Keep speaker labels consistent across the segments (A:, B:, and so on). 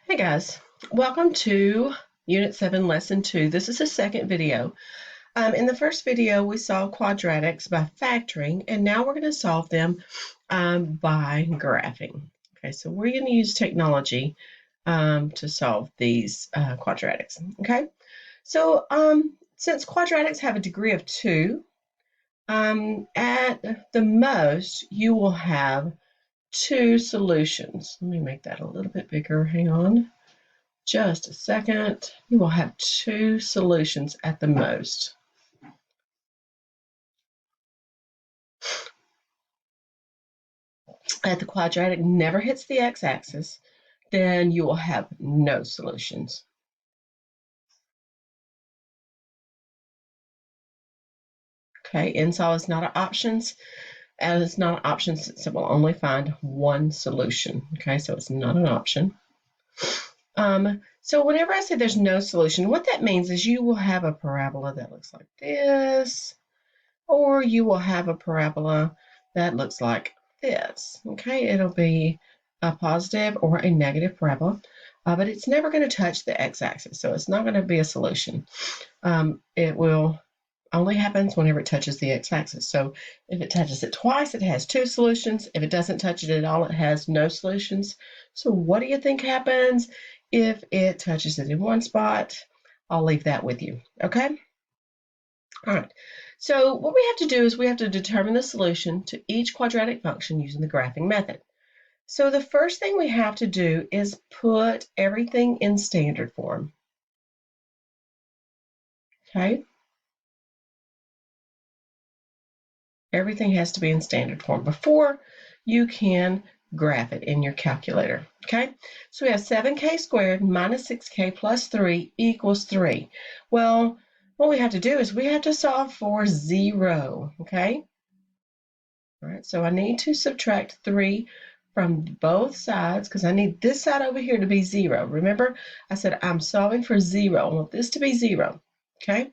A: Hey guys, welcome to Unit 7, Lesson 2. This is the second video. In the first video, we saw quadratics by factoring, and now we're going to solve them by graphing. Okay, so we're going to use technology to solve these quadratics. Okay, so since quadratics have a degree of 2, at the most, you will have 2 solutions. Let me make that a little bit bigger. Hang on. Just a second. You will have 2 solutions at the most. If the quadratic never hits the x-axis, then you will have no solutions. Okay, insol is not an option, and it's not an option since it will only find one solution. Okay, so it's not an option. So whenever I say there's no solution, what that means is you will have a parabola that looks like this, or you will have a parabola that looks like this. Okay, it'll be a positive or a negative parabola, but it's never going to touch the x-axis, so it's not going to be a solution. It will only happens whenever it touches the x-axis. So if it touches it twice, it has 2 solutions. If it doesn't touch it at all, it has no solutions. So what do you think happens if it touches it in one spot? I'll leave that with you, okay? All right, so what we have to do is we have to determine the solution to each quadratic function using the graphing method. So the first thing we have to do is put everything in standard form. Okay? Everything has to be in standard form before you can graph it in your calculator. Okay? So we have 7k squared minus 6k plus 3 equals 3. Well, what we have to do is we have to solve for 0. Okay? All right, so I need to subtract 3 from both sides because I need this side over here to be 0. Remember, I said I'm solving for 0. I want this to be 0. Okay?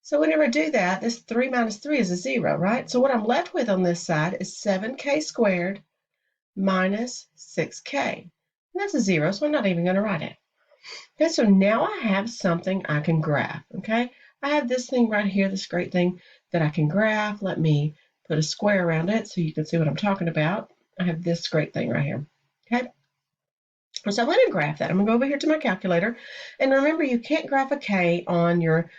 A: So whenever I do that, this 3 minus 3 is a 0, right? So what I'm left with on this side is 7k squared minus 6k. And that's a 0, so I'm not even going to write it. Okay, so now I have something I can graph, okay? I have this thing right here, this great thing that I can graph. Let me put a square around it so you can see what I'm talking about. I have this great thing right here, okay? So I'm going to graph that. I'm going to go over here to my calculator. And remember, you can't graph a k on your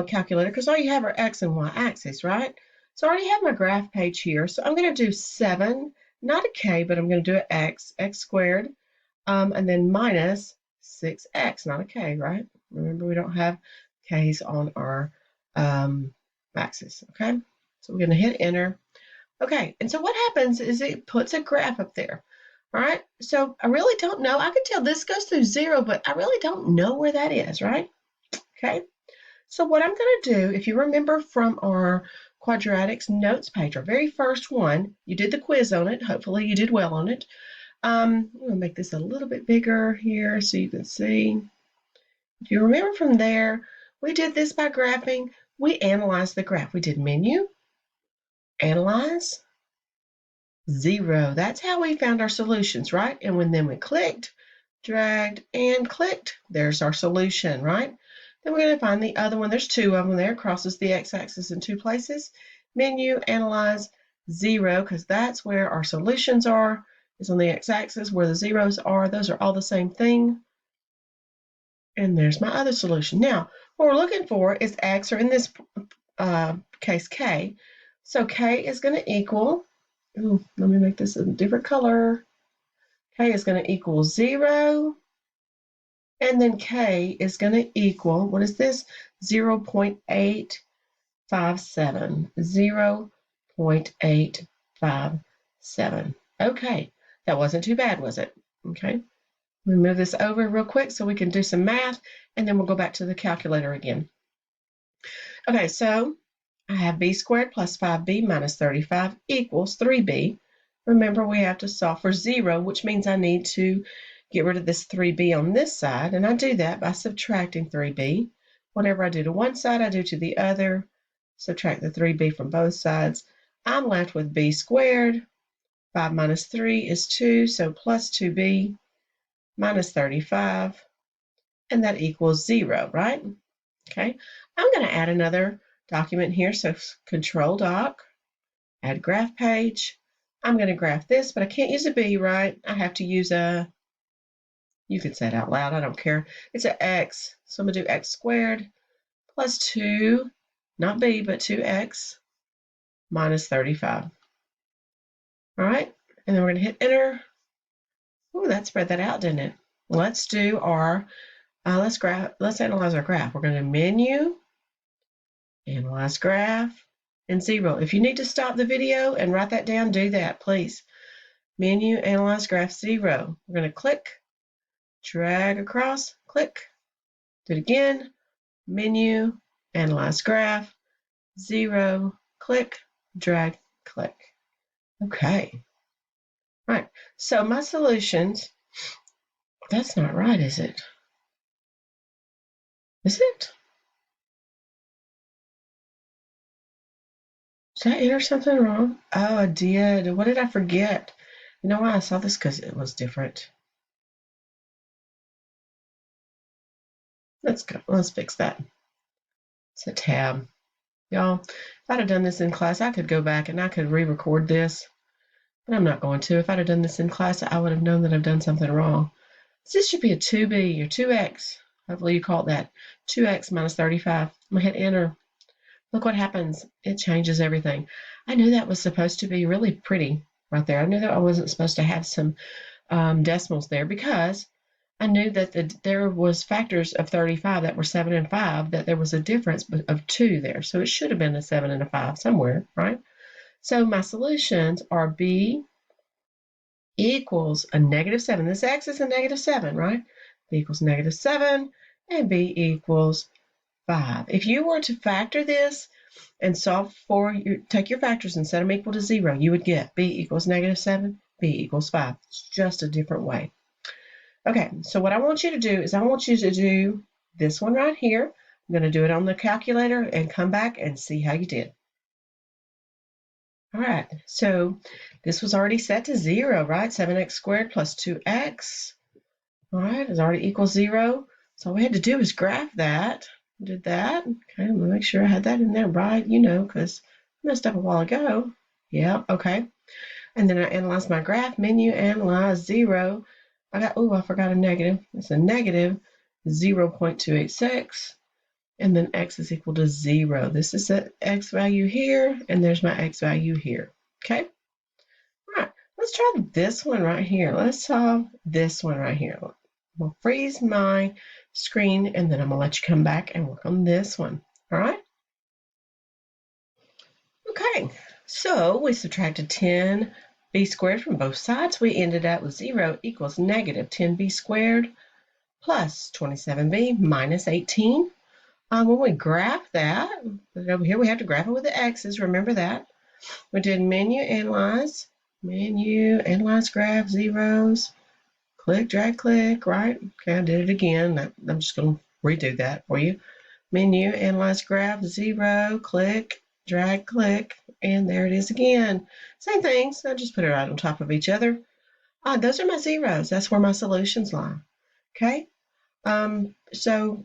A: calculator because all you have are x and y axes, right? So I already have my graph page here. So I'm going to do 7, not a k, but I'm going to do an x squared, and then minus 6x, not a k, right? Remember, we don't have k's on our axis, okay? So we're going to hit enter. Okay, and so what happens is it puts a graph up there. All right, so I really don't know. I can tell this goes through 0, but I really don't know where that is, right? Okay, so what I'm going to do, if you remember from our quadratics notes page, our very first one, you did the quiz on it. Hopefully you did well on it. I'm going to make this a little bit bigger here so you can see. If you remember from there, we did this by graphing. We analyzed the graph. We did menu, analyze, 0. That's how we found our solutions, right? And then we clicked, dragged, and clicked, there's our solution, right? Then we're going to find the other one. There's 2 of them there. Crosses the x-axis in 2 places. Menu, analyze, 0, because that's where our solutions are. Is on the x-axis. Where the zeros are, those are all the same thing. And there's my other solution. Now, what we're looking for is x, or in this case, k. So k is going to equal, let me make this a different color. K is going to equal 0. And then k is going to equal, what is this? 0.857. 0.857. Okay, that wasn't too bad, was it? Okay. Let me move this over real quick so we can do some math, and then we'll go back to the calculator again. Okay, so I have b squared plus 5b minus 35 equals 3b. Remember, we have to solve for 0, which means I need to get rid of this 3b on this side, and I do that by subtracting 3b. Whatever I do to one side, I do to the other. Subtract the 3b from both sides. I'm left with b squared. 5 minus 3 is 2, so plus 2b. minus 35, and that equals 0, right? Okay, I'm going to add another document here, so Control Doc, add graph page. I'm going to graph this, but I can't use a B, right? I have to use a, you can say it out loud, I don't care. It's an X, so I'm going to do X squared plus 2, not B, but 2X minus 35. All right, and then we're going to hit enter. Ooh, that spread that out, didn't it? Let's do our, let's analyze our graph. We're going to menu, analyze graph, and 0. If you need to stop the video and write that down, do that, please. Menu, analyze graph, 0. We're going to click, drag across, click, do it again, menu, analyze graph, 0, click, drag, click. Okay. All right, so my solutions, that's not right, is it? Is it? Did I enter something wrong? Oh, I did. What did I forget? You know why I saw this? Because it was different. Let's go. Let's fix that. It's a tab. Y'all, if I'd have done this in class, I could go back and I could re-record this, but I'm not going to. If I'd have done this in class, I would have known that I've done something wrong. So this should be a 2b or 2x. Hopefully you caught that. 2x minus 35. I'm going to hit enter. Look what happens. It changes everything. I knew that was supposed to be really pretty right there. I knew that I wasn't supposed to have some decimals there because I knew that there was factors of 35 that were 7 and 5, that there was a difference of 2 there. So it should have been a 7 and a 5 somewhere, right? So my solutions are B equals a negative 7. This x is a negative 7, right? B equals negative 7, and B equals 5. If you were to factor this and solve for, take your factors and set them equal to 0, you would get B equals negative 7, B equals 5. It's just a different way. Okay, so what I want you to do is I want you to do this one right here. I'm going to do it on the calculator and come back and see how you did. All right, so this was already set to 0, right? 7x squared plus 2x. All right, is already equals 0. So all we had to do is graph that. Did that. Okay, I'm going to make sure I had that in there right, you know, because I messed up a while ago. Yeah, okay. And then I analyzed my graph, menu, analyze, 0. I forgot a negative. It's a negative 0.286, and then x is equal to 0. This is the x value here, and there's my x value here. Okay? All right, let's try this one right here. Let's solve this one right here. I'm going to freeze my screen, and then I'm going to let you come back and work on this one. All right? Okay, so we subtracted 10b squared from both sides. We ended up with 0 equals negative 10b squared plus 27b minus 18. When we graph that, over here we have to graph it with the x's, remember that. We did menu, analyze graph, zeros, click, drag, click, right? Okay, I did it again. I'm just going to redo that for you. Menu, analyze graph, 0, click, drag, click, and there it is again. Same things, I just put it right on top of each other. Those are my zeros. That's where my solutions lie. Okay, so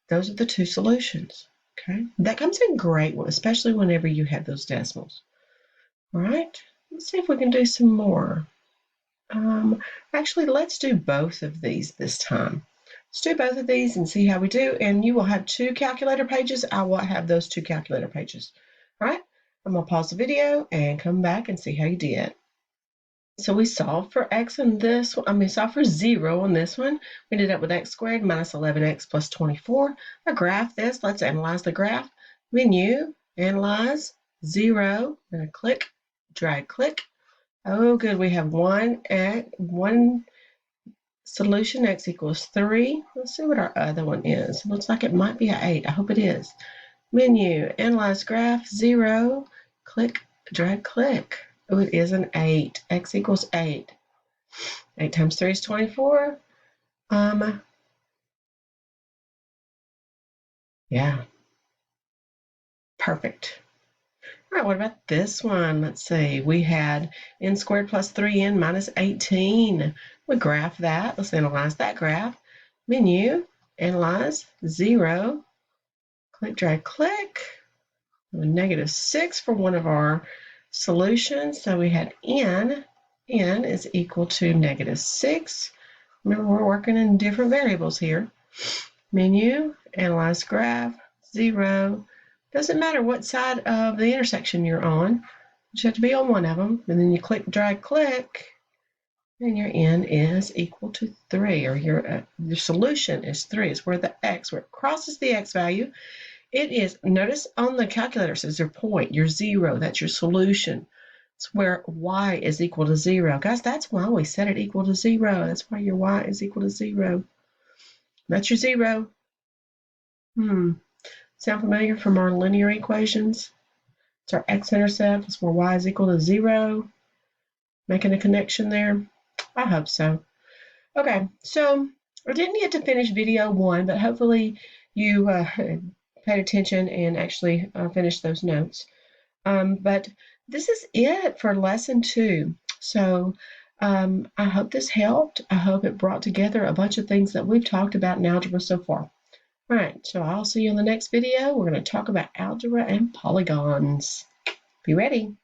A: those are the two solutions. Okay, that comes in great, especially whenever you have those decimals. All right, let's see if we can do some more. Actually, let's do both of these this time. Let's do both of these and see how we do. And you will have 2 calculator pages. I will have those 2 calculator pages. All right, I'm going to pause the video and come back and see how you did. So we solved for x on this one. Solved for 0 on this one. We ended up with x squared minus 11x plus 24. I graph this. Let's analyze the graph. Menu, analyze, 0. I'm going to click, drag, click. Oh, good. We have one solution, x equals 3. Let's see what our other one is. It looks like it might be an 8. I hope it is. Menu, analyze graph, 0. Click, drag, click. Oh, it is an 8. X equals 8. 8 times 3 is 24. Yeah. Perfect. All right, what about this one? Let's see. We had n squared plus 3n minus 18. We graph that. Let's analyze that graph. Menu, analyze, 0. Click, drag, click. -6 for one of our solutions. So we had n is equal to -6. Remember, we're working in different variables here. Menu, analyze graph, 0. Doesn't matter what side of the intersection you're on. You just have to be on one of them. And then you click, drag, click, and your n is equal to 3, or your solution is 3. It's where it crosses the x value. It is, notice on the calculator it says your point, your 0, that's your solution. It's where y is equal to 0. Guys, that's why we set it equal to 0. That's why your y is equal to 0. That's your 0. Sound familiar from our linear equations? It's our x-intercept. It's where y is equal to 0. Making a connection there? I hope so. Okay, so I didn't get to finish video 1, but hopefully you paid attention and actually finished those notes. But this is it for lesson 2. So I hope this helped. I hope it brought together a bunch of things that we've talked about in algebra so far. All right, so I'll see you in the next video. We're going to talk about algebra and polygons. Be ready.